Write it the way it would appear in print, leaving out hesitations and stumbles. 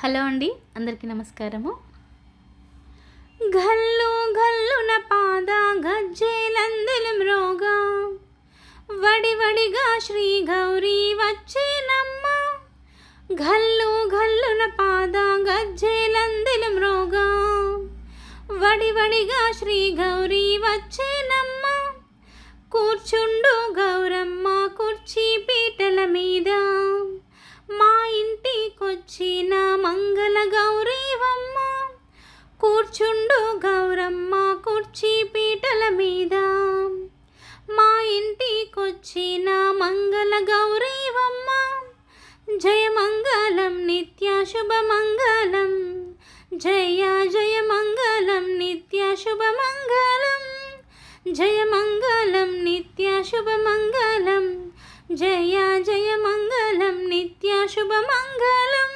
Hello అండి, అందరికీ నమస్కారము. ఘల్లు ఘల్లున పాద గజ్జెలందులు మ్రోగా వడివడిగా శ్రీ గౌరీ వచ్చేనమ్మ. ఘల్లు ఘల్లున పాద గజ్జెలందులు మ్రోగా వడివడిగా శ్రీ గౌరీ వచ్చేనమ్మ. కూర్చుండు గౌరమ్మ కుర్చీ పీటల మీద, మా ఇంటికొచ్చిన మంగళ గౌరీవమ్మ. కూర్చుండు గౌరమ్మ కుర్చీ పీటల మీద, మా ఇంటికొచ్చిన మంగళ గౌరీవమ్మ. జయమంగళం నిత్య శుభమంగళం, జయ జయ మంగళం నిత్య శుభమంగళం. జయమంగళం నిత్య శుభమంగళం, జయ జయ మంగళం నిత్య శుభమంగళం.